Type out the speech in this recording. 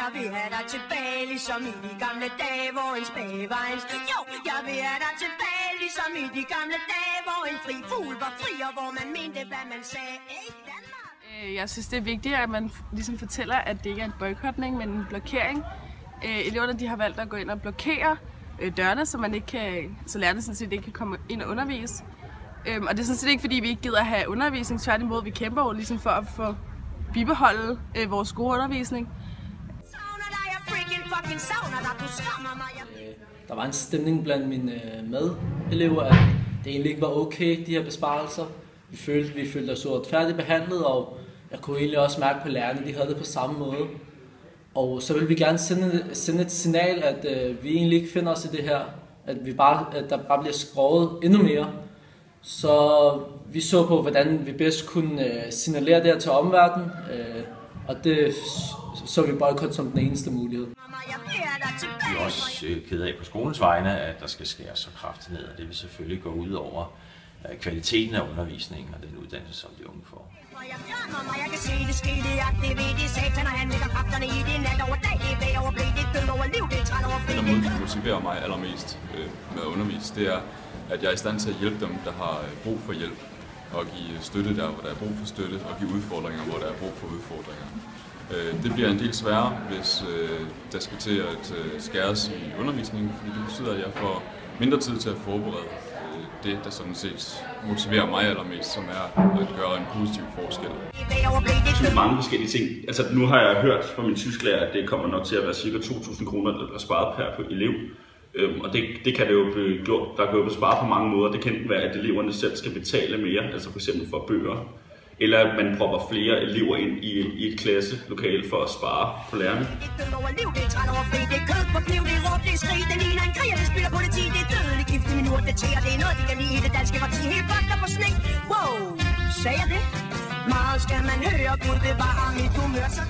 jeg vil have dig tilbage, ligesom i de gamle dage, hvor en spage var en sted. Jo, jeg vil have dig tilbage, ligesom i de gamle dage, hvor en fri fugl var fri, og hvor man mente, hvad man sagde. Jeg synes, det er vigtigt, at man ligesom fortæller, at det ikke er en boykotning, men en blokering. Eleverne de har valgt at gå ind og blokere dørene, så lærerne sådan set ikke kan komme ind og undervise. Og det er sådan set ikke, fordi vi ikke gider at have undervisning. Tværtimod, vi kæmper jo ligesom for at få bibeholde vores gode undervisning. Der var en stemning blandt mine medelever, at det egentlig ikke var okay, de her besparelser. Vi følte os uretfærdigt behandlet, og jeg kunne egentlig også mærke på lærerne, de havde det på samme måde. Og så vil vi gerne sende et signal, at vi egentlig ikke finder os i det her, at der bare bliver skåret endnu mere. Så vi så på, hvordan vi bedst kunne signalere det her til omverdenen, og det så vi boykot som den eneste mulighed. Vi er også ked af på skolens vegne, at der skal skæres så kraftigt ned, og det vil selvfølgelig gå ud over kvaliteten af undervisningen og den uddannelse, som de unge får. Den måde, der motiverer mig allermest med at undervise, det er, at jeg er i stand til at hjælpe dem, der har brug for hjælp, og give støtte der, hvor der er brug for støtte, og give udfordringer, hvor der er brug for udfordringer. Det bliver en del sværere, hvis der skal til at skæres i undervisningen, fordi det betyder, at jeg får mindre tid til at forberede det, der sådan set motiverer mig allermest, som er at gøre en positiv forskel. Det er mange forskellige ting. Altså, nu har jeg hørt fra min tysklærer, at det kommer nok til at være ca. 2.000 kroner, der er sparet per elev. Og det kan det jo blive gjort. Der kan jo blive sparet på mange måder. Det kan være, at eleverne selv skal betale mere, altså f.eks. for bøger. Eller at man propper flere elever ind i et klasselokale for at spare på lærerne. Wow, sagde jeg det? Meget skal man høre, Gud bevare mit humør, så